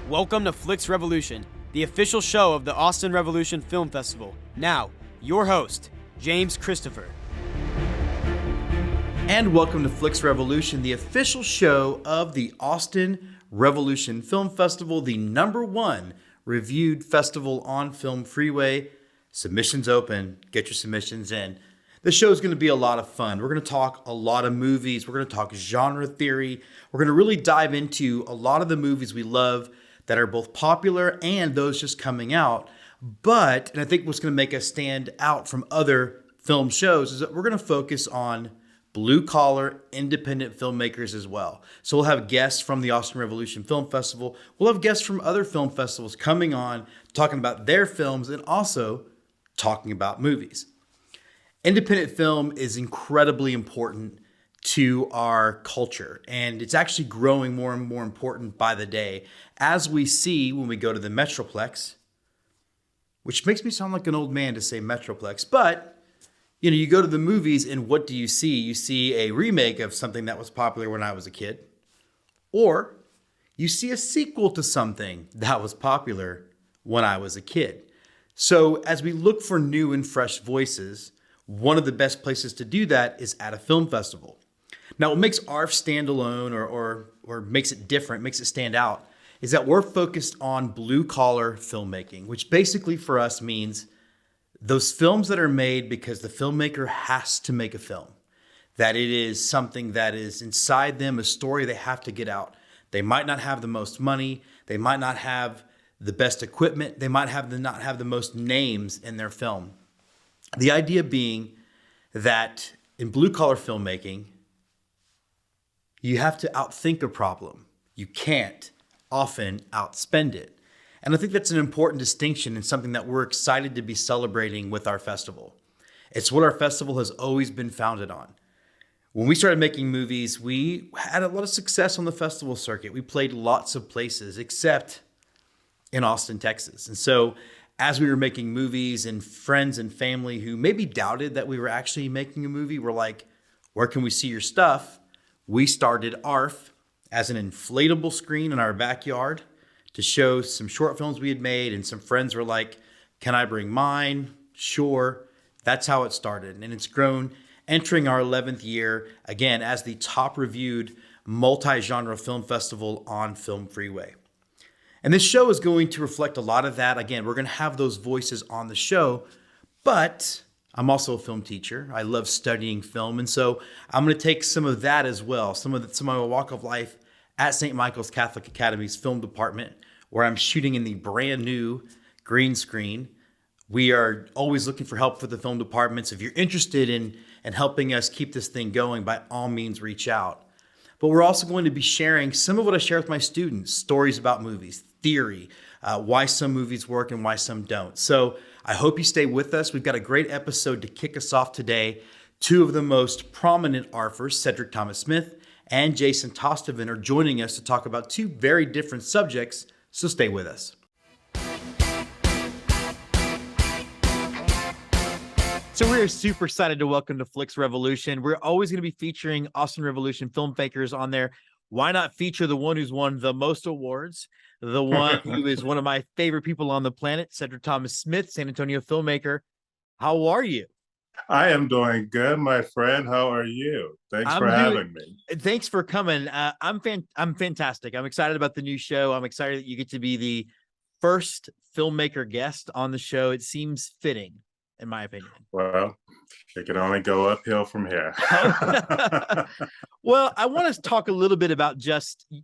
Welcome to Flix Revolution, the official show of the Austin Revolution Film Festival. Now, your host, James Christopher. And welcome to Flix Revolution, the official show of the Austin Revolution Film Festival, the #1 reviewed festival on Film Freeway. Submissions open. Get your submissions in. This show is going to be a lot of fun. We're going to talk a lot of movies. We're going to talk genre theory. We're going to really dive into a lot of the movies we love that are both popular and those just coming out. But, and I think what's going to make us stand out from other film shows is that we're going to focus on blue-collar, independent filmmakers as well. So we'll have guests from the Austin Revolution Film Festival. We'll have guests from other film festivals coming on, talking about their films and also talking about movies. Independent film is incredibly important to our culture, and it's actually growing more and more important by the day, as we see when we go to the Metroplex, which makes me sound like an old man to say Metroplex, but you go to the movies and what do you see? You see a remake of something that was popular when I was a kid, or you see a sequel to something that was popular when I was a kid. So as we look for new and fresh voices, one of the best places to do that is at a film festival. Now, what makes ARF stand alone or makes it different, makes it stand out, is that we're focused on blue-collar filmmaking, which basically for us means those films that are made because the filmmaker has to make a film, that it is something that is inside them, a story they have to get out. They might not have the most money. They might not have the best equipment. They might not have the most names in their film. The idea being that in blue-collar filmmaking, you have to outthink a problem. You can't often outspend it. And I think that's an important distinction and something that we're excited to be celebrating with our festival. It's what our festival has always been founded on. When we started making movies, we had a lot of success on the festival circuit. We played lots of places except in Austin, Texas. And so as we were making movies, and friends and family who maybe doubted that we were actually making a movie were like, where can we see your stuff? We started ARF as an inflatable screen in our backyard to show some short films we had made, and some friends were like, can I bring mine? Sure. That's how it started. And it's grown, entering our 11th year, again, as the top reviewed multi-genre film festival on Film Freeway. And this show is going to reflect a lot of that. Again, we're going to have those voices on the show, but I'm also a film teacher. I love studying film. And so I'm going to take some of that as well, some of my walk of life at St. Michael's Catholic Academy's film department, where I'm shooting in the brand new green screen. We are always looking for help for the film departments. If you're interested in helping us keep this thing going, by all means, reach out. But we're also going to be sharing some of what I share with my students, stories about movies, theory, why some movies work and why some don't. So I hope you stay with us. We've got a great episode to kick us off today. Two of the most prominent ARFers, Cedric Thomas Smith and Jason Tostevin, are joining us to talk about two very different subjects, so stay with us. So we're super excited to welcome to Flix Revolution. We're always going to be featuring Austin Revolution filmmakers on there. Why not feature the one who's won the most awards, the one who is one of my favorite people on the planet, Cedric Thomas Smith, San Antonio filmmaker. How are you? I am doing good, my friend. How are you? Thanks for having me. Thanks for coming. I'm fantastic. I'm excited about the new show. I'm excited that you get to be the first filmmaker guest on the show. It seems fitting, in my opinion. Well, it can only go uphill from here. Well, I want to talk a little bit about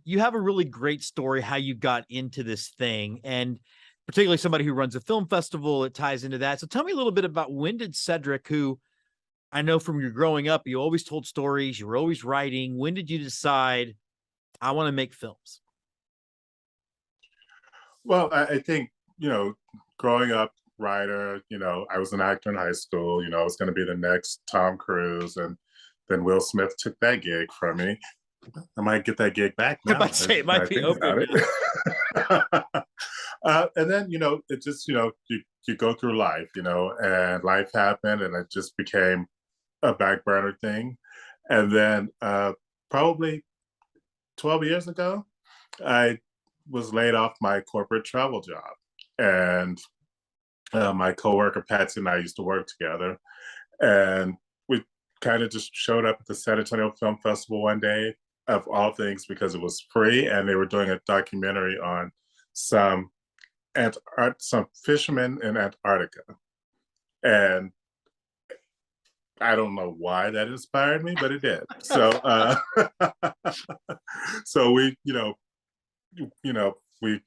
you have a really great story, how you got into this thing, and particularly somebody who runs a film festival, it ties into that. So tell me a little bit about, when did Cedric, who I know from your growing up, you always told stories, you were always writing. When did you decide, I want to make films? Well, I think, growing up, writer, I was an actor in high school, I was going to be the next Tom Cruise, and then Will Smith took that gig from me. I might get that gig back now. I might say it might be open. And then, it just, you go through life, and life happened, and it just became a back burner thing. And then probably 12 years ago, I was laid off my corporate travel job, and my coworker Patsy and I used to work together, and we kind of just showed up at the San Antonio Film Festival one day, of all things, because it was free, and they were doing a documentary on some some fishermen in Antarctica, and I don't know why that inspired me, but it did. So, so we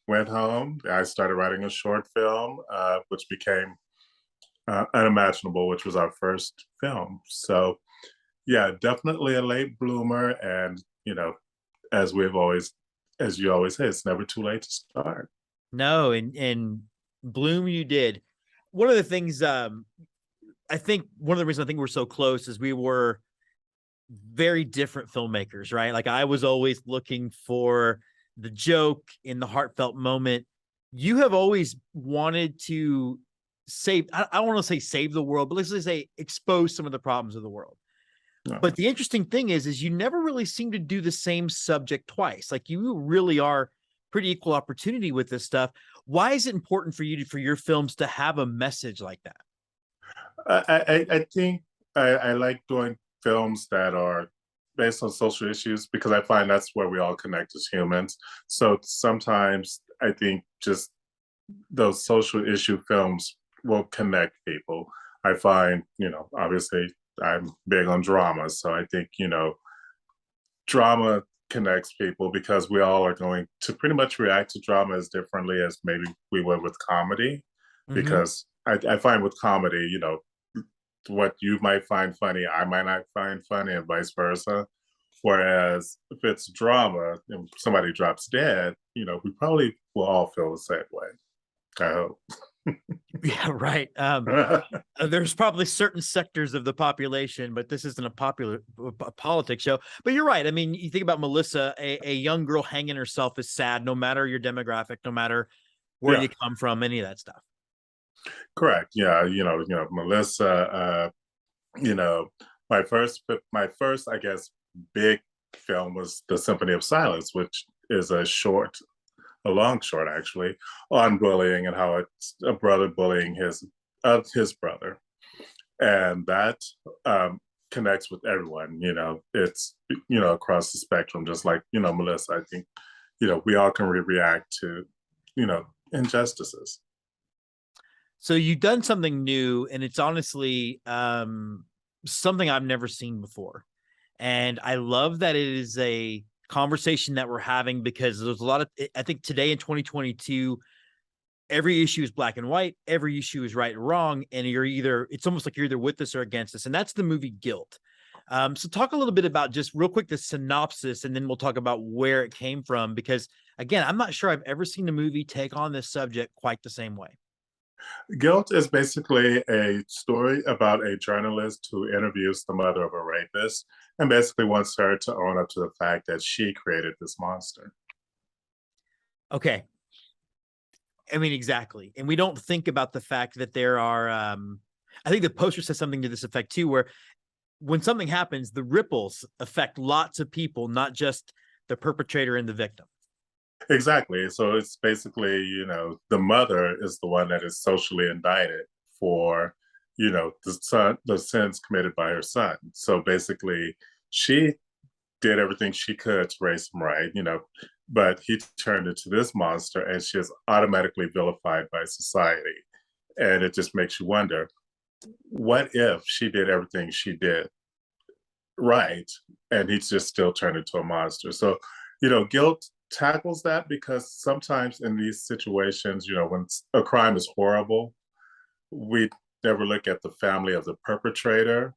went home. I started writing a short film, which became Unimaginable, which was our first film. So, yeah, definitely a late bloomer, and as as you always say, it's never too late to start. No, and bloom you did. One of the things, I think one of the reasons I think we're so close is we were very different filmmakers, right? Like I was always looking for the joke in the heartfelt moment. You have always wanted to save, I don't want to say save the world, but let's just say expose some of the problems of the world. No. But the interesting thing is you never really seem to do the same subject twice. Like you really are pretty equal opportunity with this stuff. Why is it important for you for your films to have a message like that? I think I like doing films that are based on social issues, because I find that's where we all connect as humans. So sometimes I think just those social issue films will connect people. I find, obviously I'm big on drama. So I think, drama connects people because we all are going to pretty much react to drama as differently as maybe we would with comedy. Because I find with comedy, what you might find funny, I might not find funny, and vice versa. Whereas if it's drama and somebody drops dead, we probably will all feel the same way. I hope. Yeah, right. There's probably certain sectors of the population, but this isn't a politics show. But you're right. I mean, you think about Melissa, a young girl hanging herself is sad, no matter your demographic, no matter where you come from, any of that stuff. Correct. Yeah. Melissa, my first, I guess, big film was The Symphony of Silence, which is a long short actually, on bullying and how it's a brother bullying his brother. And that connects with everyone, it's, across the spectrum, just like, Melissa, I think, we all can react to, injustices. So you've done something new, and it's honestly something I've never seen before. And I love that it is a conversation that we're having, because there's a lot of, I think today in 2022, every issue is black and white, every issue is right and wrong, and it's almost like you're either with us or against us. And that's the movie Guilt. So talk a little bit about, just real quick, the synopsis, and then we'll talk about where it came from, because again, I'm not sure I've ever seen a movie take on this subject quite the same way. Guilt is basically a story about a journalist who interviews the mother of a rapist and basically wants her to own up to the fact that she created this monster. Okay. I mean, exactly. And we don't think about the fact that there are, I think the poster says something to this effect too, where when something happens, the ripples affect lots of people, not just the perpetrator and the victim. Exactly. So it's basically, the mother is the one that is socially indicted for, the sins committed by her son. So basically, she did everything she could to raise him right, but he turned into this monster, and she is automatically vilified by society. And it just makes you wonder, what if she did everything she did right, and he's just still turned into a monster? So, Guilt tackles that, because sometimes in these situations, when a crime is horrible, we never look at the family of the perpetrator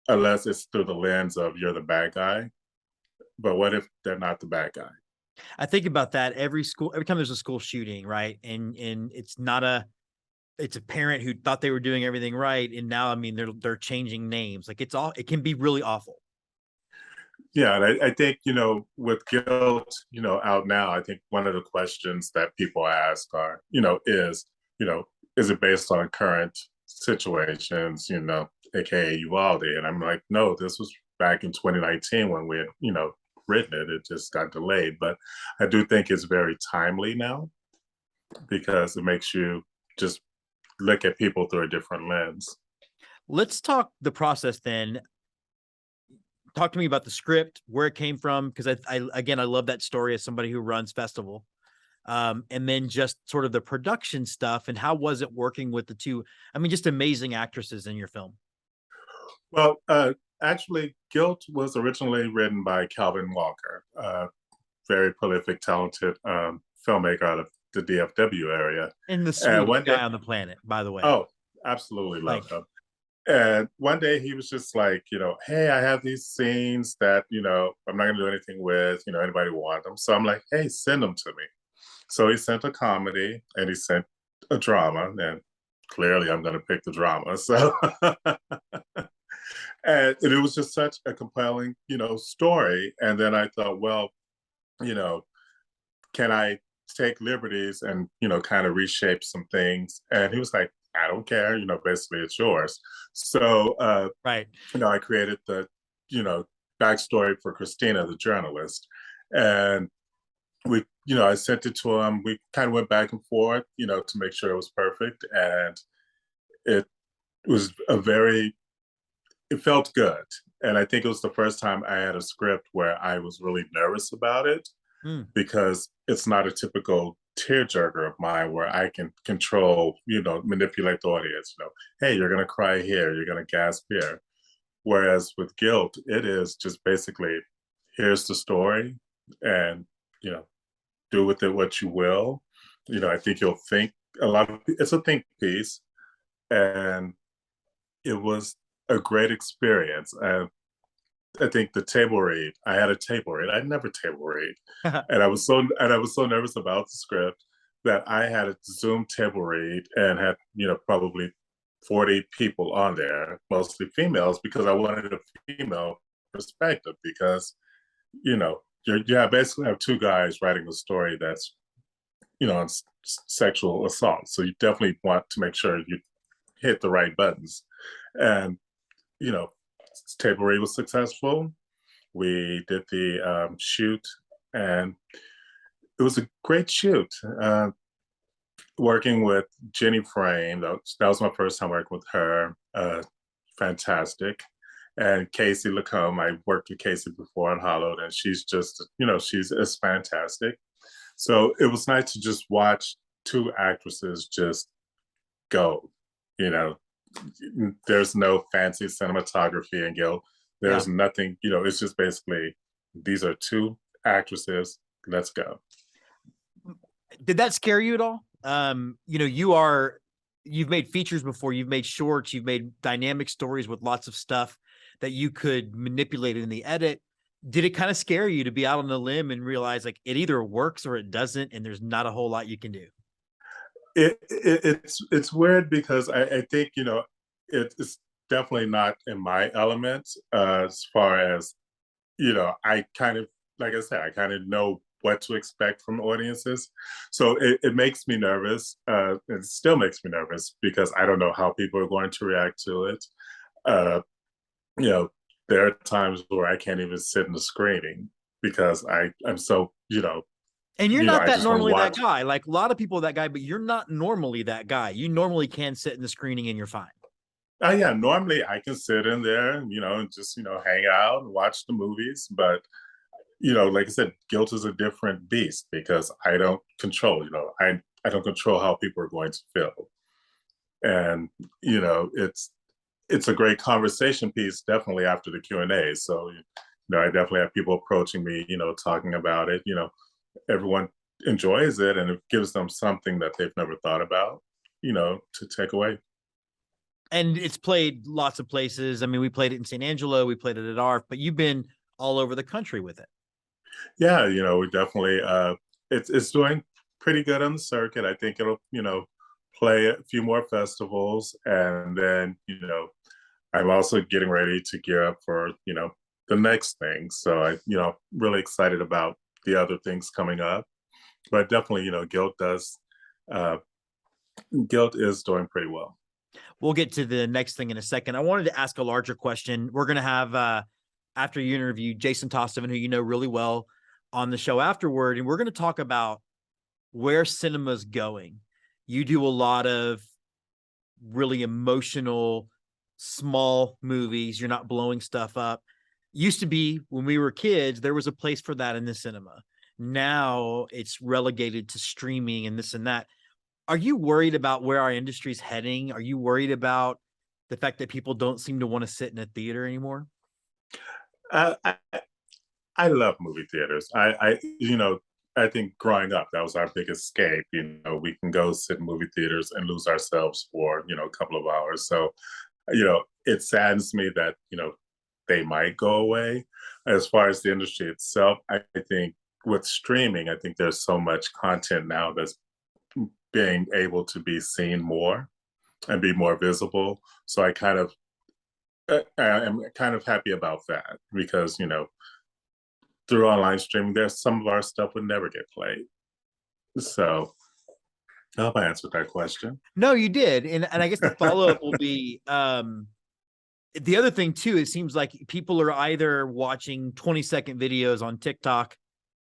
unless it's through the lens of you're the bad guy. But what if they're not the bad guy? I think about that every time there's a school shooting, right? And it's a parent who thought they were doing everything right, and now, I mean, they're changing names. Like it can be really awful. Yeah, and I think, with Guilt, out now, I think one of the questions that people ask are, is it based on current situations, aka Uvalde? And I'm like, no, this was back in 2019 when we, written it. It just got delayed. But I do think it's very timely now because it makes you just look at people through a different lens. Let's talk the process then. Talk to me about the script, where it came from, because I love that story as somebody who runs festival. And then just sort of the production stuff and how was it working with the two, I mean, just amazing actresses in your film. Well, actually, Guilt was originally written by Calvin Walker, very prolific, talented filmmaker out of the DFW area. And the sweetest guy on the planet, by the way. Oh, absolutely love him. And one day he was just like, hey, I have these scenes that, I'm not going to do anything with, anybody want them. So I'm like, hey, send them to me. So he sent a comedy and he sent a drama. And clearly I'm going to pick the drama. So, and it was just such a compelling, story. And then I thought, well, can I take liberties and, kind of reshape some things? And he was like, I don't care, basically it's yours. So, right. I created the, backstory for Christina, the journalist. And we, I sent it to him. We kind of went back and forth, to make sure it was perfect. And it was it felt good. And I think it was the first time I had a script where I was really nervous about it because it's not a typical tearjerker of mine where I can control, manipulate the audience. Hey, you're going to cry here, you're going to gasp here. Whereas with Guilt, it is just basically, here's the story and, do with it what you will. I think you'll think it's a think piece. And it was a great experience. And I think the table read, I had a table read. I never table read. and I was so nervous about the script that I had a Zoom table read and had, probably 40 people on there, mostly females, because I wanted a female perspective because, you basically have two guys writing a story that's, on sexual assault. So you definitely want to make sure you hit the right buttons. And, table read was successful. We did the shoot and it was a great shoot. Working with Jenny Frame, that was my first time working with her. Fantastic. And Casey Lacombe, I worked with Casey before on Hollowed, and she's just, she's fantastic. So it was nice to just watch two actresses just go, There's no fancy cinematography in Guilt. There's nothing, it's just basically, these are two actresses, let's go. Did that scare you at all? You've made features before, you've made shorts, you've made dynamic stories with lots of stuff that you could manipulate in the edit. Did it kind of scare you to be out on the limb and realize like it either works or it doesn't, and there's not a whole lot you can do? It's weird because I think, it's definitely not in my element as far as, I kind of, like I said, I kind of know what to expect from audiences. So it makes me nervous. It still makes me nervous because I don't know how people are going to react to it. There are times where I can't even sit in the screening because I'm so, and you're not that normally that guy. Like a lot of people are that guy, but you're not normally that guy. You normally can sit in the screening and you're fine. Yeah, normally I can sit in there and, and just, hang out and watch the movies. But, like I said, Guilt is a different beast because I don't control, I don't control how people are going to feel. And, it's a great conversation piece, definitely after the Q&A. So, I definitely have people approaching me, talking about it. Everyone enjoys it and it gives them something that they've never thought about, to take away. And it's played lots of places. I mean, we played it in St. Angelo, we played it at ARF, but you've been all over the country with it. Yeah, we definitely, it's doing pretty good on the circuit. I think it'll, play a few more festivals. And then, I'm also getting ready to gear up for, the next thing. So I, really excited about the other things coming up. But definitely, Guilt is doing pretty well. We'll get to the next thing in a second. I wanted to ask a larger question. We're going to have after you interview Jason Tostevin, who you know really well, on the show afterward, and we're going to talk about where cinema's going. You do a lot of really emotional, small movies. You're not blowing stuff up. Used to be, when we were kids, there was a place for that in the cinema. Now it's relegated to streaming and this and that. Are you worried about where our industry's heading? Are you worried about the fact that people don't seem to want to sit in a theater anymore? Uh, I, I love movie theaters. I think growing up, that was our big escape. We can go sit in movie theaters and lose ourselves for, a couple of hours. So, it saddens me that, they might go away. As far as the industry itself, I think with streaming, I think there's so much content now that's being able to be seen more and be more visible. So I am kind of happy about that because, through online streaming, there's some of our stuff would never get played. So I hope I answered that question. No, you did. And I guess the follow-up will be the other thing too, it seems like people are either watching 20-second videos on TikTok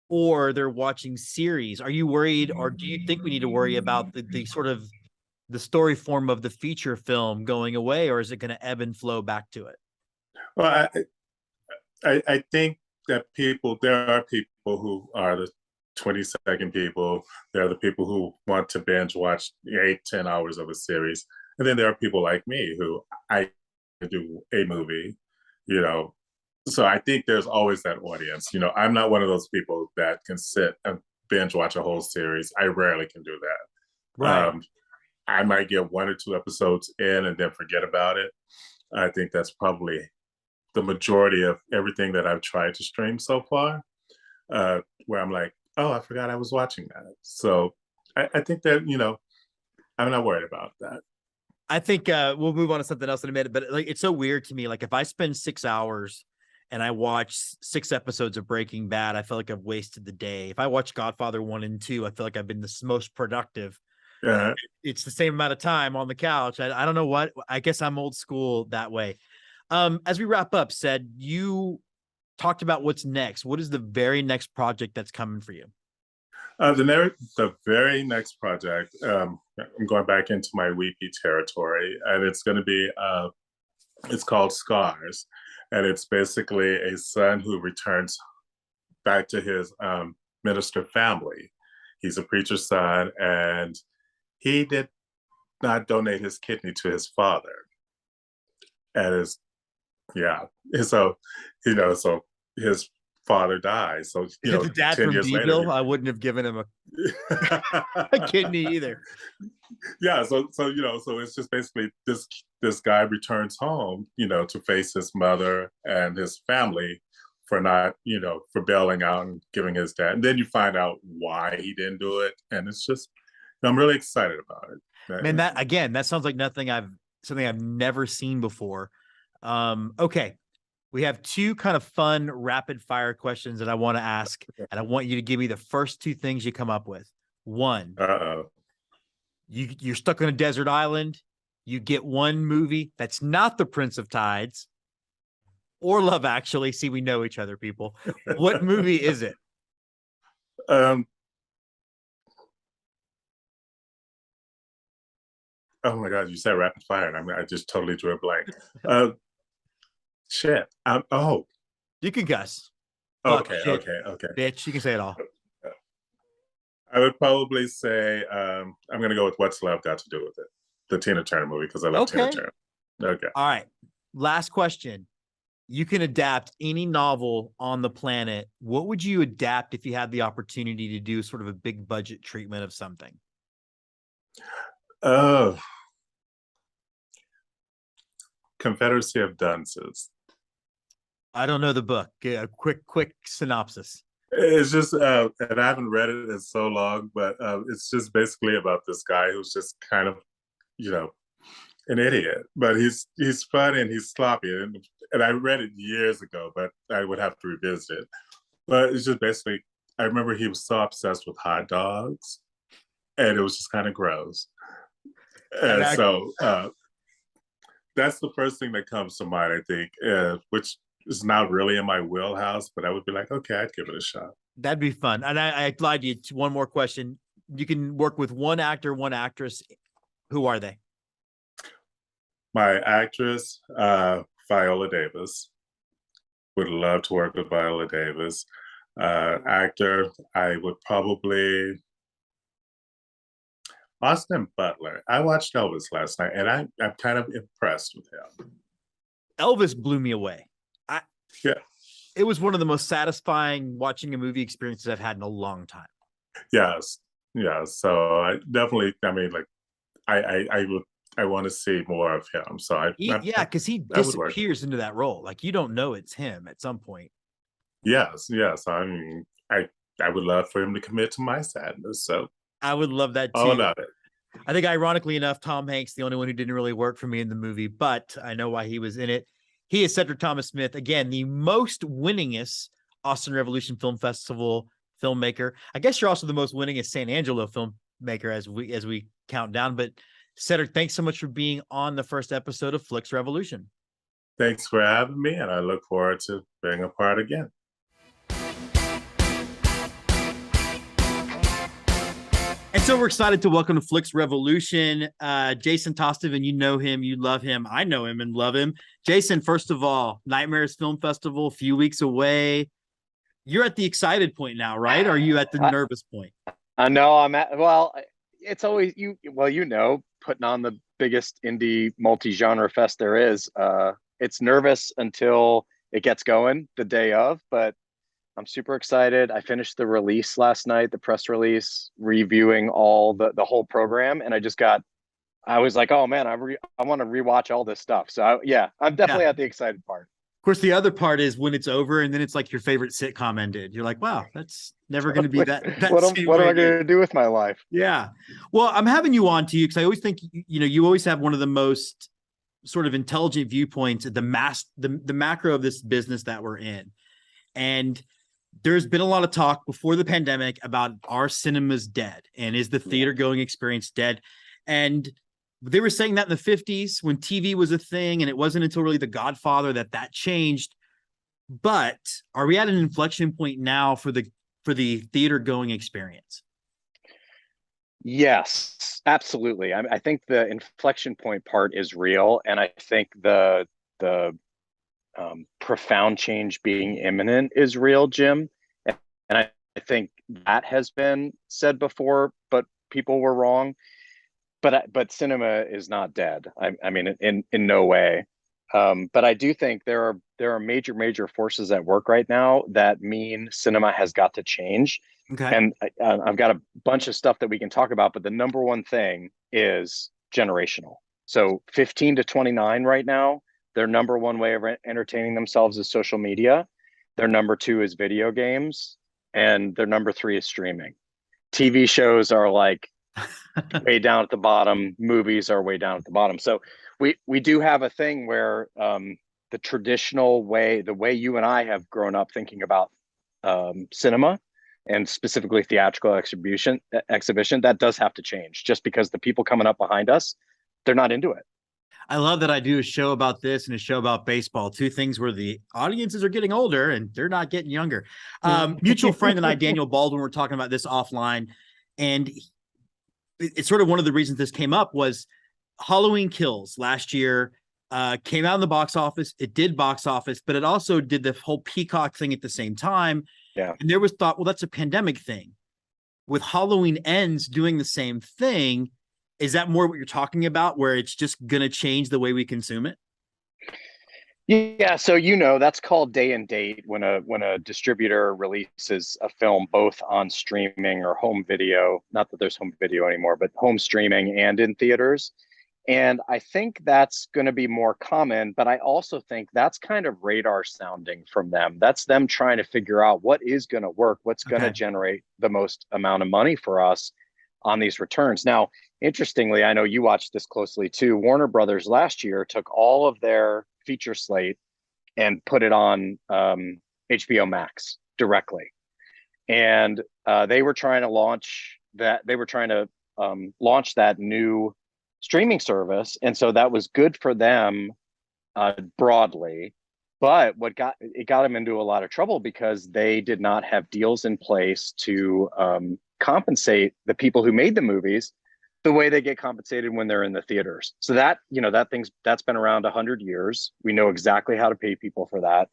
or they're watching series. Are you worried, or do you think we need to worry about the sort of the story form of the feature film going away, or is it going to ebb and flow back to it? Well, I think that there are people who are the 20-second people. There are the people who want to binge watch 8-10 hours of a series. And then there are people like me who I do a movie, So I think there's always that audience. I'm not one of those people that can sit and binge watch a whole series. I rarely can do that. Right. I might get 1 or 2 episodes in and then forget about it. I think that's probably the majority of everything that I've tried to stream so far, where I'm like, oh, I forgot I was watching that. So I think that, I'm not worried about that. I think we'll move on to something else in a minute, but like, it's so weird to me. Like if I spend 6 hours and I watch 6 episodes of Breaking Bad, I feel like I've wasted the day. If I watch Godfather 1 and 2, I feel like I've been the most productive. It's the same amount of time on the couch. I don't know what, I guess I'm old school that way. As we wrap up, Ced, you talked about what's next. What is the very next project that's coming for you? The very next project, I'm going back into my weepy territory, and it's going to be, it's called Scars, and it's basically a son who returns back to his minister family. He's a preacher's son, and he did not donate his kidney to his father. And so his father dies. So, The dad 10 from years Deville, later, I wouldn't have given him a kidney either. Yeah, so it's just basically this guy returns home, to face his mother and his family for not, for bailing out and giving his dad. And then you find out why he didn't do it, and it's just, I'm really excited about it. Man, that sounds like something I've never seen before. Okay. We have 2 kind of fun rapid fire questions that I want to ask, and I want you to give me the first 2 things you come up with. 1, you're stuck on a desert island. You get 1 movie that's not The Prince of Tides or Love Actually. See, we know each other, people. What movie is it? Oh my God, you said rapid fire, and I just totally drew a blank. Shit. You can guess. Okay. Bitch, you can say it all. I would probably say I'm going to go with What's Love Got to Do with It, the Tina Turner movie, because I love Tina Turner. Okay. All right. Last question. You can adapt any novel on the planet. What would you adapt if you had the opportunity to do sort of a big budget treatment of something? Confederacy of Dunces. I don't know the book. A quick synopsis. It's just, and I haven't read it in so long, but it's just basically about this guy who's just kind of, an idiot. But he's fun and he's sloppy. And I read it years ago, but I would have to revisit it. But it's just basically, I remember he was so obsessed with hot dogs, and it was just kind of gross. And so that's the first thing that comes to mind, I think, which it's not really in my wheelhouse, but I would be like, okay, I'd give it a shot. That'd be fun. And I lied to you. One more question. You can work with one actor, one actress. Who are they? My actress, Viola Davis. Would love to work with Viola Davis. Actor, I would probably Austin Butler. I watched Elvis last night, and I'm kind of impressed with him. Elvis blew me away. Yeah. It was one of the most satisfying watching a movie experiences I've had in a long time. Yes. Yeah. So I definitely, I mean, like, I want to see more of him. So because he disappears into that role. Like, you don't know it's him at some point. Yes. I mean, I would love for him to commit to my sadness. So I would love that too. All about it. I think, ironically enough, Tom Hanks, the only one who didn't really work for me in the movie, but I know why he was in it. He is Cedric Thomas Smith, again, the most winningest Austin Revolution Film Festival filmmaker. I guess you're also the most winningest San Angelo filmmaker as we count down. But Cedric, thanks so much for being on the first episode of Flix Revolution. Thanks for having me, and I look forward to being a part again. And so we're excited to welcome to Flix Revolution, Jason Tostevin. You know him, you love him. I know him and love him. Jason, first of all, Nightmares Film Festival, a few weeks away. You're at the excited point now, right? Or are you at the nervous point? I know I'm at, well, it's always putting on the biggest indie multi-genre fest there is. It's nervous until it gets going the day of, but I'm super excited. I finished the release last night, the press release, reviewing all the whole program. And I was like, oh man, I want to rewatch all this stuff. So I'm definitely at the excited part. Of course, the other part is when it's over and then it's like your favorite sitcom ended. You're like, wow, that's never going to be that. What am I going to do with my life? Yeah. Well, I'm having you on to you because I always think, you always have one of the most sort of intelligent viewpoints at the macro of this business that we're in. And there's been a lot of talk before the pandemic about our cinemas dead and is the theater going experience dead? And they were saying that in the 50s when TV was a thing, and it wasn't until really The Godfather that changed. But are we at an inflection point now for the theater going experience? Yes, absolutely. I think the inflection point part is real, and I think the profound change being imminent is real, Jim. And I think that has been said before, but people were wrong. But cinema is not dead. I mean, in no way. But I do think there are major forces at work right now that mean cinema has got to change. Okay. And I've got a bunch of stuff that we can talk about, but the number one thing is generational. So 15 to 29 right now, their number one way of entertaining themselves is social media. Their number two is video games. And their number three is streaming. TV shows are like way down at the bottom. Movies are way down at the bottom. So we do have a thing where the traditional way, the way you and I have grown up thinking about cinema and specifically theatrical exhibition, that does have to change just because the people coming up behind us, they're not into it. I love that I do a show about this and a show about baseball, two things where the audiences are getting older and they're not getting younger. Mutual friend and I, Daniel Baldwin, were talking about this offline, and it's sort of one of the reasons this came up was Halloween Kills last year came out in the box office. It did box office, but it also did the whole Peacock thing at the same time. Yeah. And there was thought, well, that's a pandemic thing. With Halloween Ends doing the same thing, is that more what you're talking about, where it's just going to change the way we consume it? Yeah, so that's called day and date when a distributor releases a film both on streaming or home video. Not that there's home video anymore, but home streaming and in theaters. And I think that's going to be more common, but I also think that's kind of radar sounding from them. That's them trying to figure out what is going to work, what's going to generate the most amount of money for us on these returns. Now, interestingly, I know you watched this closely too. Warner Brothers last year took all of their feature slate and put it on HBO Max directly. And they were trying to launch that. They were trying to launch that new streaming service. And so that was good for them broadly. But it got them into a lot of trouble because they did not have deals in place to compensate the people who made the movies the way they get compensated when they're in the theaters. So that, that's been around 100 years. We know exactly how to pay people for that.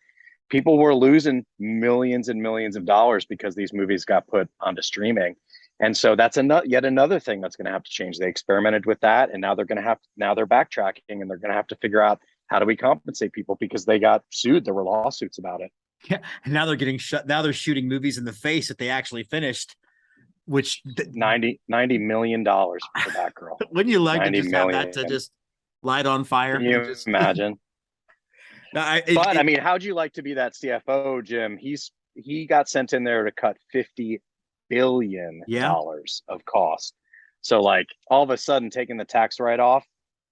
People were losing millions and millions of dollars because these movies got put onto streaming. And so that's yet another thing that's going to have to change. They experimented with that, and now they're backtracking, and they're going to have to figure out, how do we compensate people, because they got sued. There were lawsuits about it. Yeah, and now they're getting shut. Now they're shooting movies in the face that they actually finished, which $90 million for Batgirl. Wouldn't you like to 90 just have million. that to just light on fire? Can you imagine? No, I mean, how'd you like to be that CFO, Jim? He got sent in there to cut $50 billion of cost. So like all of a sudden taking the tax write-off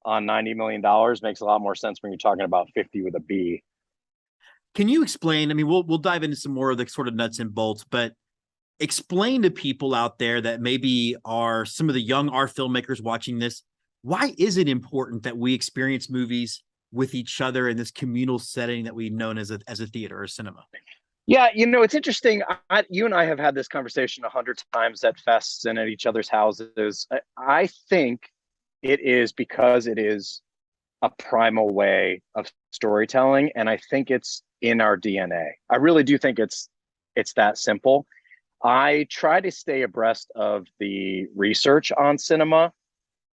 on $90 million makes a lot more sense when you're talking about 50 with a B. Can you explain? I mean, we'll dive into some more of the sort of nuts and bolts, but explain to people out there that maybe are some of the young art filmmakers watching this, why is it important that we experience movies with each other in this communal setting that we've known as a theater or cinema? Yeah, it's interesting. You and I have had this conversation 100 times at fests and at each other's houses. I think it is because it is a primal way of storytelling, and I think it's in our DNA. I really do think it's that simple. I try to stay abreast of the research on cinema,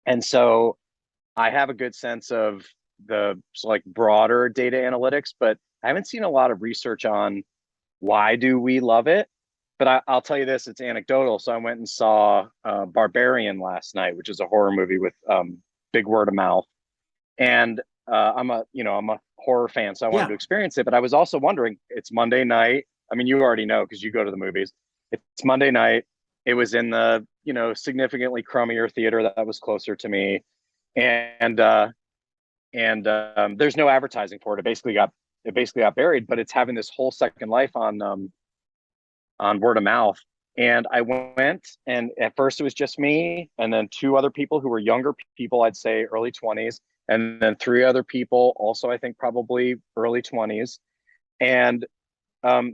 and so I have a good sense of the like broader data analytics, but I haven't seen a lot of research on why do we love it. But I'll tell you this, it's anecdotal. So I went and saw Barbarian last night, which is a horror movie with big word of mouth. And I'm a horror fan, so I wanted to experience it. But I was also wondering, it's Monday night. I mean, you already know because you go to the movies. It's Monday night. It was in the, significantly crummier theater that was closer to me. And there's no advertising for it. It basically got buried, but it's having this whole second life on word of mouth. And I went, and at first it was just me, and then two other people who were younger people, I'd say early 20s, and then three other people, also I think probably early 20s. And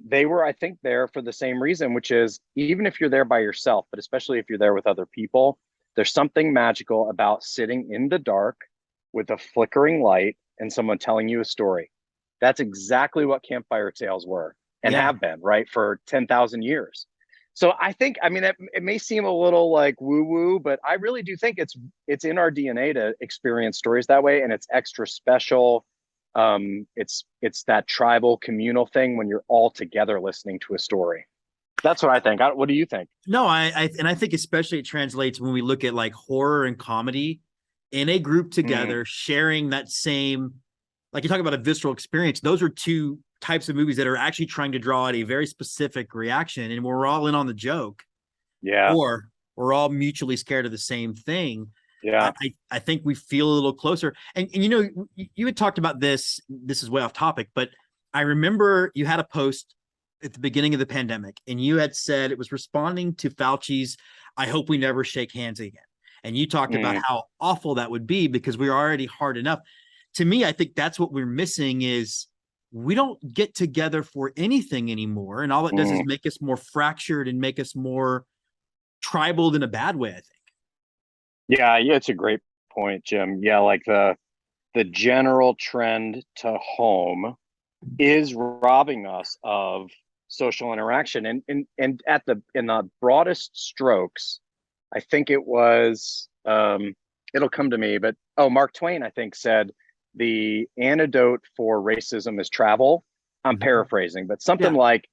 they were, I think, there for the same reason, which is even if you're there by yourself, but especially if you're there with other people, there's something magical about sitting in the dark with a flickering light and someone telling you a story. That's exactly what campfire tales were and have been, right, for 10,000 years. So I think, I mean, it may seem a little like woo-woo, but I really do think it's in our DNA to experience stories that way, and it's extra special. It's that tribal communal thing when you're all together listening to a story. That's what I think. What do you think? No, I think especially it translates when we look at like horror and comedy in a group together, sharing that same, like you talk about a visceral experience. Those are two types of movies that are actually trying to draw out a very specific reaction, and we're all in on the joke. Yeah. Or we're all mutually scared of the same thing. Yeah. I think we feel a little closer. And you had talked about this is way off topic, but I remember you had a post at the beginning of the pandemic, and you had said it was responding to Fauci's, "I hope we never shake hands again." And you talked about how awful that would be because we're already hard enough. To me, I think that's what we're missing is we don't get together for anything anymore. And all it does is make us more fractured and make us more tribal in a bad way, I think. Yeah, it's a great point, Jim. Yeah, like the general trend to home is robbing us of social interaction. And in the broadest strokes, I think it was it'll come to me, but Mark Twain, I think, said the antidote for racism is travel. I'm paraphrasing, but something like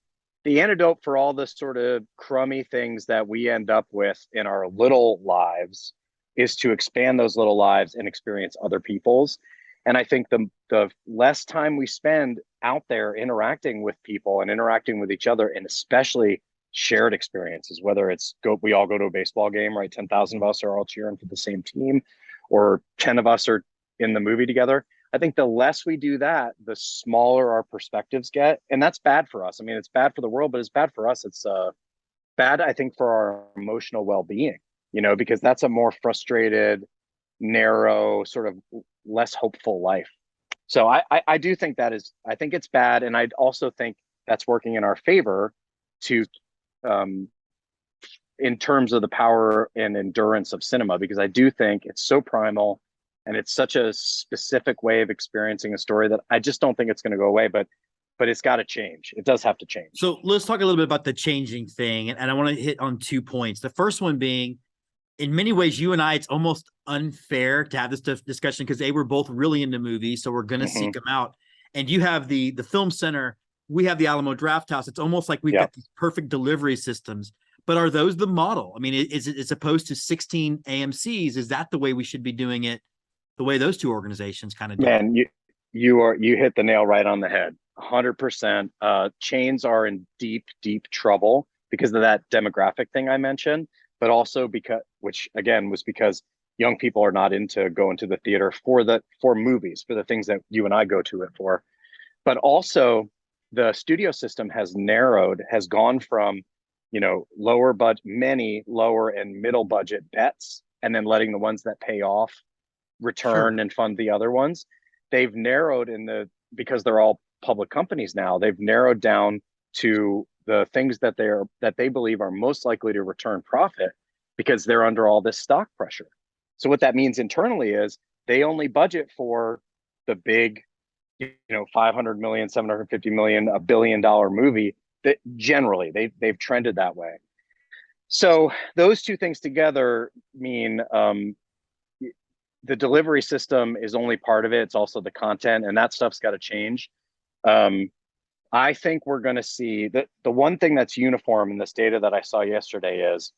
the antidote for all the sort of crummy things that we end up with in our little lives is to expand those little lives and experience other people's. And I think the less time we spend out there interacting with people and interacting with each other, and especially shared experiences, whether it's we all go to a baseball game, right? 10,000 of us are all cheering for the same team, or 10 of us are in the movie together. I think the less we do that, the smaller our perspectives get. And that's bad for us. I mean, it's bad for the world, but it's bad for us. It's bad, I think, for our emotional well-being, because that's a more frustrated, narrow, sort of less hopeful life. So I do think I think it's bad. And I also think that's working in our favor to, um, in terms of the power and endurance of cinema, because I do think it's so primal and it's such a specific way of experiencing a story that I just don't think it's going to go away, but it's got to change. It does have to change. So let's talk a little bit about the changing thing. And I want to hit on 2 points. The first one being, in many ways, you and I, it's almost unfair to have this discussion because we're both really into movies, so we're going to seek them out. And you have the film center, we have the Alamo Draft House. It's almost like we've got these perfect delivery systems. But are those the model? I mean, is it, as opposed to 16 AMCs, is that the way we should be doing it? The way those two organizations kind of do? Man, you hit the nail right on the head. 100%. Chains are in deep trouble because of that demographic thing I mentioned, but also which again was because young people are not into going to the theater for movies, for the things that you and I go to it for. But also the studio system has gone from, many lower and middle budget bets, and then letting the ones that pay off return and fund the other ones. They've narrowed because they're all public companies now, they've narrowed down to the things that they believe are most likely to return profit because they're under all this stock pressure. So what that means internally is they only budget for the big, 500 million, 750 million, $1 billion movie that generally they've trended that way. So those two things together mean the delivery system is only part of it. It's also the content, and that stuff's got to change. I think we're going to see the one thing that's uniform in this data that I saw yesterday is,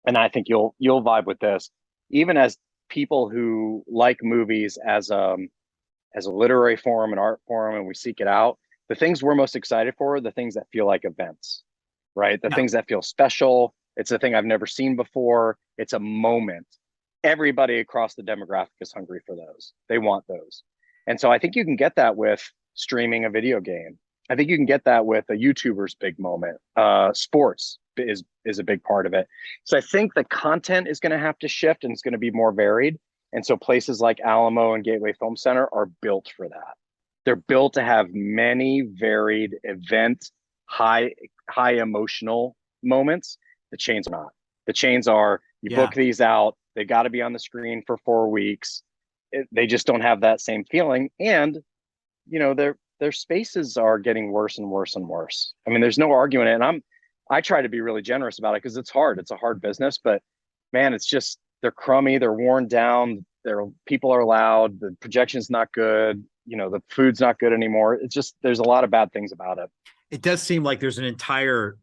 and I think you'll vibe with this, even as people who like movies as a literary form, an art form, and we seek it out, the things we're most excited for are the things that feel like events, right? The things that feel special. It's a thing I've never seen before. It's a moment. Everybody across the demographic is hungry for those. They want those. And so I think you can get that with streaming a video game. I think you can get that with a YouTuber's big moment. Sports is a big part of it. So I think the content is going to have to shift and it's going to be more varied. And so places like Alamo and Gateway Film Center are built for that. They're built to have many varied event, high emotional moments. The chains are not. The chains are, book these out. They got to be on the screen for 4 weeks. They just don't have that same feeling. And, their spaces are getting worse and worse and worse. I mean, there's no arguing it. And I try to be really generous about it because it's hard. It's a hard business, but man, it's just, they're crummy. They're worn down. People are loud. The projection's not good. The food's not good anymore. It's just, there's a lot of bad things about it. It does seem like there's an entire,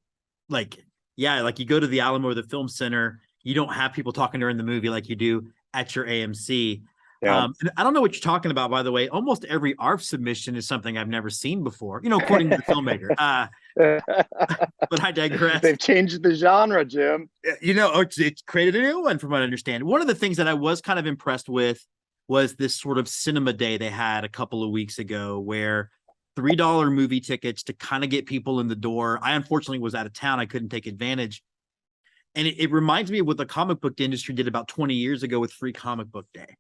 like you go to the Alamo or the Film Center, you don't have people talking during the movie like you do at your AMC. Yeah. And I don't know what you're talking about, by the way. Almost every ARF submission is something I've never seen before, according to the filmmaker. But I digress. They've changed the genre, Jim. It's created a new one from what I understand. One of the things that I was kind of impressed with was this sort of cinema day they had a couple of weeks ago where $3 movie tickets to kind of get people in the door. I unfortunately was out of town. I couldn't take advantage. And it reminds me of what the comic book industry did about 20 years ago with Free Comic Book Day.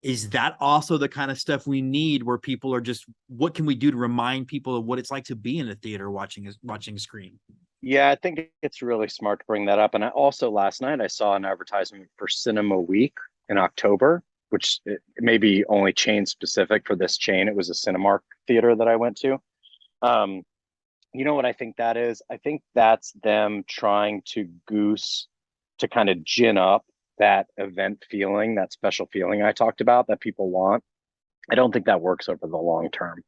Is that also the kind of stuff we need where people are just, what can we do to remind people of what it's like to be in a theater watching a screen? Yeah, I think it's really smart to bring that up. And I also, last night, I saw an advertisement for Cinema Week in October, which it may be only chain specific for this chain. It was a Cinemark theater that I went to. You know what I think that is? I think that's them trying to kind of gin up that event feeling, that special feeling I talked about that people want. I don't think that works over the long term.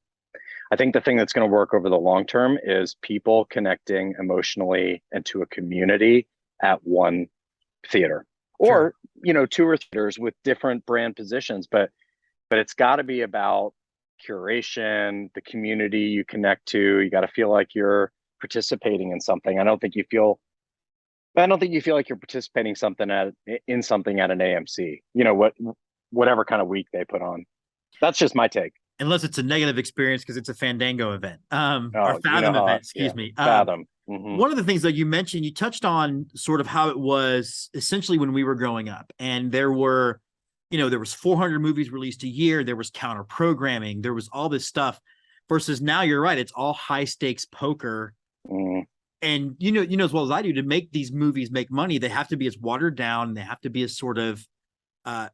I think the thing that's going to work over the long term is people connecting emotionally into a community at one theater, or, 2 or theaters with different brand positions. But it's got to be about curation, the community you connect to. You got to feel like you're participating in something. I don't think you feel like you're participating in something at an AMC, whatever kind of week they put on. That's just my take. Unless it's a negative experience because it's a Fandango event, or Fathom event, excuse me. Fathom. Mm-hmm. One of the things that you mentioned, you touched on sort of how it was essentially when we were growing up, and there were there was 400 movies released a year. There was counter programming. There was all this stuff versus now you're right. It's all high stakes poker. Mm. And as well as I do, to make these movies make money, they have to be as watered down. They have to be as sort of,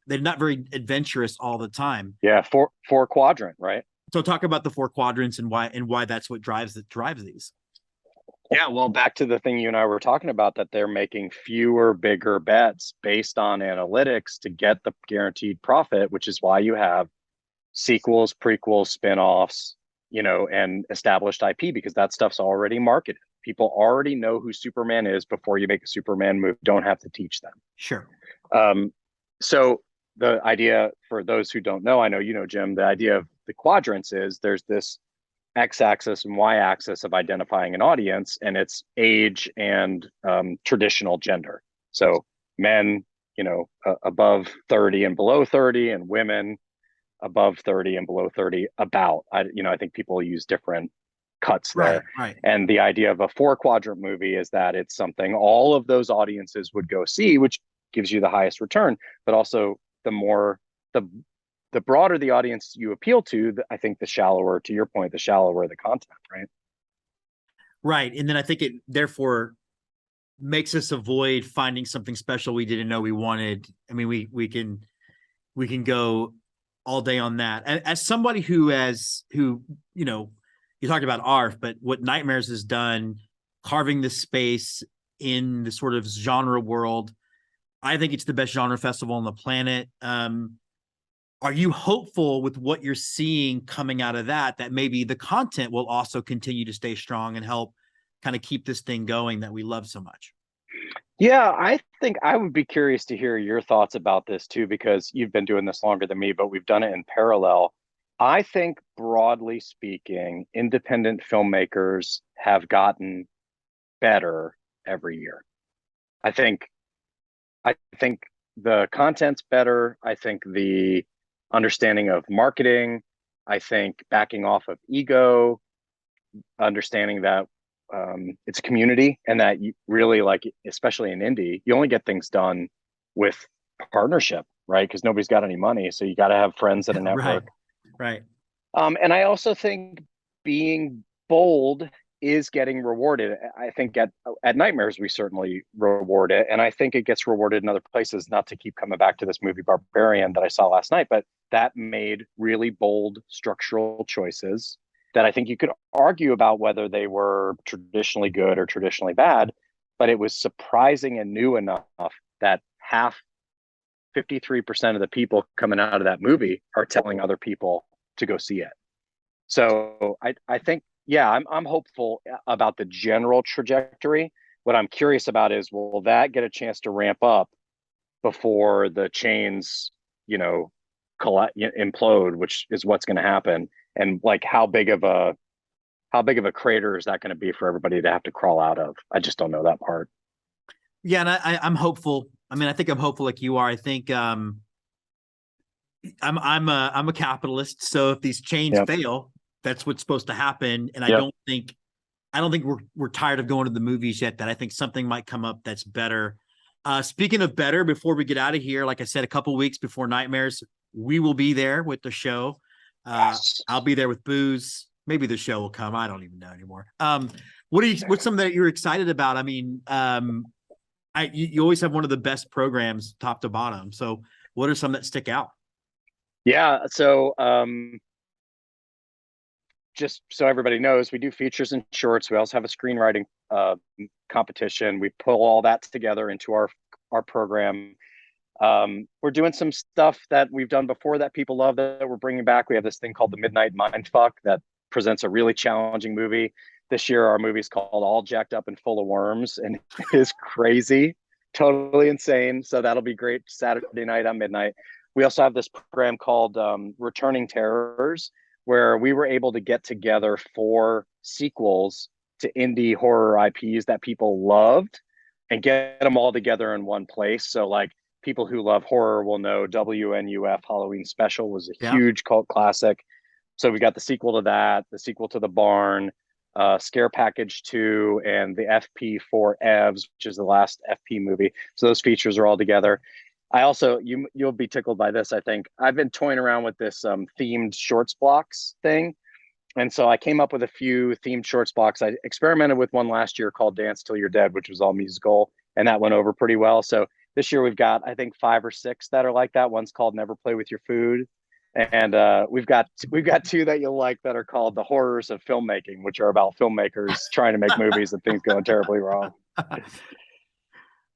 they're not very adventurous all the time. Yeah. Four quadrant, right? So talk about the four quadrants and why that's what drives these. Yeah, well, back to the thing you and I were talking about, that they're making fewer, bigger bets based on analytics to get the guaranteed profit, which is why you have sequels, prequels, spin-offs, and established IP, because that stuff's already marketed. People already know who Superman is before you make a Superman movie. Don't have to teach them. Sure. So the idea, for those who don't know, I know you know, Jim, the idea of the quadrants is there's this x-axis and y-axis of identifying an audience, and it's age and traditional gender. So men, above 30 and below 30, and women above 30 and below 30. I think people use different cuts there. Right. And the idea of a four quadrant movie is that it's something all of those audiences would go see, which gives you the highest return, but also the broader the audience you appeal to, I think the shallower, to your point, the shallower the content, right? Right. And then I think it therefore makes us avoid finding something special we didn't know we wanted. I mean, we can go all day on that. As somebody you talked about ARF, but what Nightmares has done, carving this space in the sort of genre world, I think it's the best genre festival on the planet. Are you hopeful with what you're seeing coming out of that maybe the content will also continue to stay strong and help kind of keep this thing going that we love so much? Yeah, I think I would be curious to hear your thoughts about this too, because you've been doing this longer than me, but we've done it in parallel. I think, broadly speaking, independent filmmakers have gotten better every year. I think the content's better. I think the understanding of marketing, I think backing off of ego, understanding that it's a community, and that you really, like, especially in indie, you only get things done with partnership, right? Because nobody's got any money, so you got to have friends at a network. Right. And I also think being bold is getting rewarded. I think at Nightmares we certainly reward it, and I think it gets rewarded in other places. Not to keep coming back to this movie Barbarian that I saw last night, but that made really bold structural choices that I think you could argue about whether they were traditionally good or traditionally bad, but it was surprising and new enough that 53% of the people coming out of that movie are telling other people to go see it. So I think, yeah, I'm hopeful about the general trajectory. What I'm curious about is, will that get a chance to ramp up before the chains, implode, which is what's going to happen? And like, how big of a crater is that going to be for everybody to have to crawl out of? I just don't know that part. Yeah, and I'm hopeful. I mean, I think I'm hopeful like you are. I think I'm a capitalist, so if these chains fail, that's what's supposed to happen. And I don't think we're tired of going to the movies yet. That I think something might come up that's better. Speaking of better, before we get out of here, like I said, a couple weeks before Nightmares, we will be there with the show. Yes. I'll be there with booze. Maybe the show will come. I don't even know anymore. What's something that you're excited about? I mean, you always have one of the best programs top to bottom. So what are some that stick out? Yeah. So, just so everybody knows, we do features and shorts. We also have a screenwriting competition. We pull all that together into our program. We're doing some stuff that we've done before that people love that we're bringing back. We have this thing called the Midnight Mindfuck that presents a really challenging movie. This year, our movie is called All Jacked Up and Full of Worms, and it is crazy, totally insane. So that'll be great Saturday night on midnight. We also have this program called Returning Terrors, where we were able to get together 4 sequels to indie horror IPs that people loved and get them all together in one place. So like, people who love horror will know WNUF Halloween Special was a huge cult classic. So we got the sequel to that, the sequel to The Barn, Scare Package 2, and the FP4 Evs, which is the last FP movie. So those features are all together. I also you'll be tickled by this. I think I've been toying around with this themed shorts blocks thing, and so I came up with a few themed shorts blocks. I experimented with one last year called Dance Till You're Dead, which was all musical, and that went over pretty well. So this year we've got, I think, 5 or 6 that are like that. One's called Never Play With Your Food. And we've got 2 that you'll like that are called The Horrors of Filmmaking, which are about filmmakers trying to make movies and things going terribly wrong.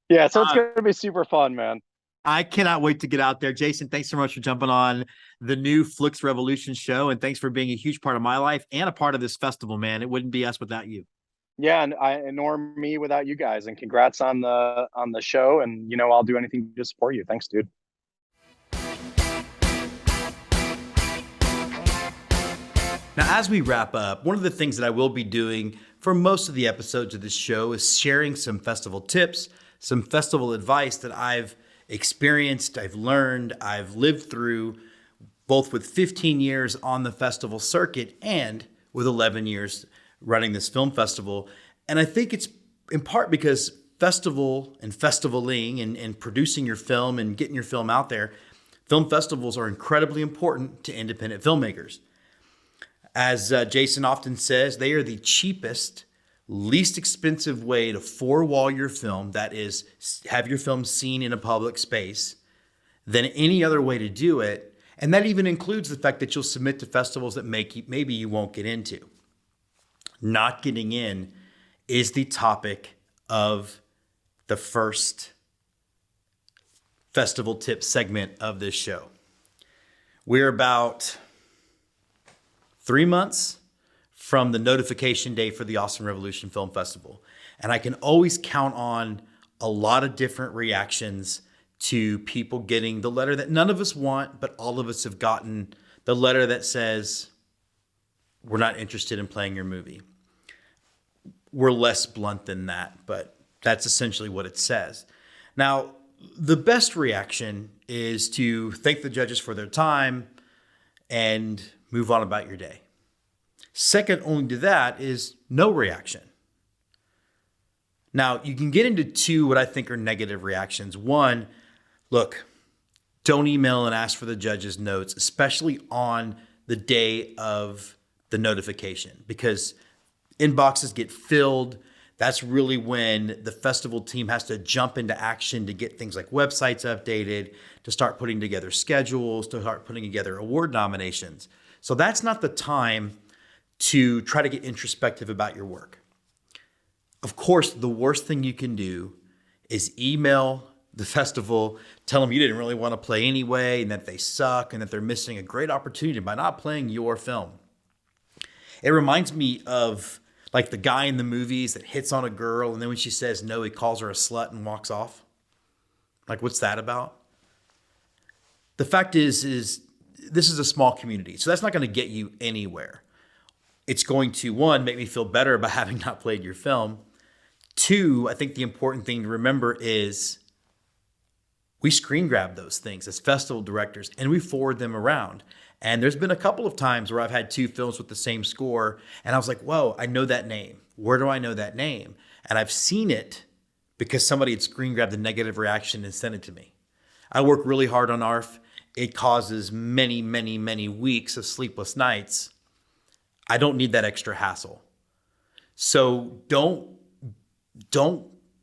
Yeah, so it's going to be super fun, man. I cannot wait to get out there. Jason, thanks so much for jumping on the new Flix Revolution show, and thanks for being a huge part of my life and a part of this festival, man. It wouldn't be us without you. Yeah, and nor me without you guys. And congrats on the show. And I'll do anything to support you. Thanks, dude. Now, as we wrap up, one of the things that I will be doing for most of the episodes of this show is sharing some festival tips, some festival advice that I've experienced, I've learned, I've lived through, both with 15 years on the festival circuit and with 11 years running this film festival. And I think it's in part because festival and festivaling and producing your film and getting your film out there, film festivals are incredibly important to independent filmmakers. As Jason often says, they are the cheapest, least expensive way to four-wall your film, that is, have your film seen in a public space, than any other way to do it. And that even includes the fact that you'll submit to festivals that maybe you won't get into. Not getting in is the topic of the first festival tip segment of this show. We're about 3 months from the notification day for the Austin Revolution Film Festival. And I can always count on a lot of different reactions to people getting the letter that none of us want, but all of us have gotten, the letter that says, we're not interested in playing your movie. We're less blunt than that, but that's essentially what it says. Now, the best reaction is to thank the judges for their time and move on about your day. Second only to that is no reaction. Now, you can get into 2 what I think are negative reactions. One, look, don't email and ask for the judges' notes, especially on the day of the notification, because inboxes get filled. That's really when the festival team has to jump into action to get things like websites updated, to start putting together schedules, to start putting together award nominations. So that's not the time to try to get introspective about your work. Of course, the worst thing you can do is email the festival, tell them you didn't really want to play anyway, and that they suck, and that they're missing a great opportunity by not playing your film. It reminds me of like the guy in the movies that hits on a girl, and then when she says no, he calls her a slut and walks off. Like, what's that about? The fact is this is a small community, so that's not going to get you anywhere. It's going to, 1, make me feel better about having not played your film. 2, I think the important thing to remember is we screen grab those things as festival directors and we forward them around. And there's been a couple of times where I've had 2 films with the same score and I was like, whoa, I know that name. Where do I know that name? And I've seen it because somebody had screen grabbed the negative reaction and sent it to me. I work really hard on ARF. It causes many, many, many weeks of sleepless nights. I don't need that extra hassle. So don't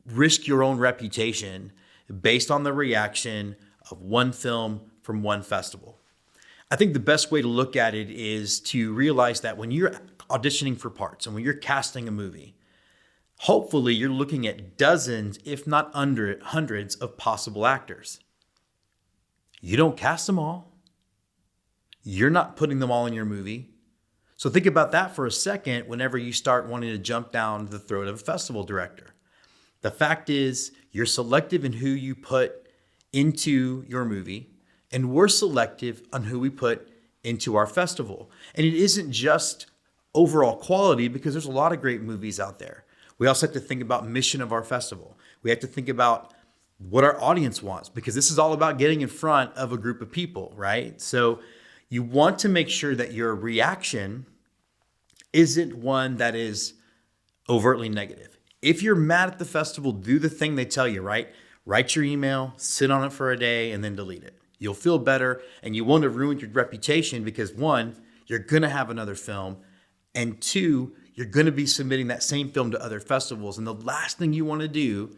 risk your own reputation based on the reaction of one film from one festival. I think the best way to look at it is to realize that when you're auditioning for parts and when you're casting a movie, hopefully you're looking at dozens, if not hundreds of possible actors. You don't cast them all. You're not putting them all in your movie. So think about that for a second whenever you start wanting to jump down the throat of a festival director. The fact is, you're selective in who you put into your movie, and we're selective on who we put into our festival. And it isn't just overall quality, because there's a lot of great movies out there. We also have to think about mission of our festival. We have to think about what our audience wants, because this is all about getting in front of a group of people, right? So you want to make sure that your reaction isn't one that is overtly negative. If you're mad at the festival, do the thing they tell you, right? Write your email, sit on it for a day, and then delete it. You'll feel better, and you won't have ruined your reputation because 1, you're going to have another film, and 2, you're going to be submitting that same film to other festivals. And the last thing you want to do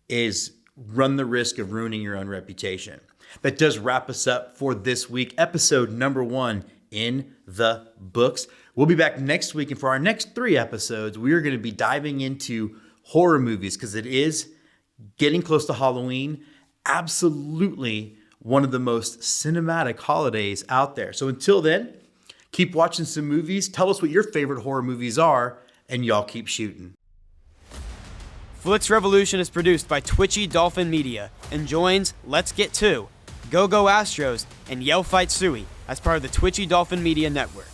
is run the risk of ruining your own reputation. That does wrap us up for this week, episode number 1 in the books. We'll be back next week, and for our next 3 episodes, we are going to be diving into horror movies because it is getting close to Halloween. Absolutely one of the most cinematic holidays out there. So until then, keep watching some movies. Tell us what your favorite horror movies are, and y'all keep shooting. Flix Revolution is produced by Twitchy Dolphin Media and joins Let's Get 2, Go Go Astros, and Yell Fight Suey as part of the Twitchy Dolphin Media Network.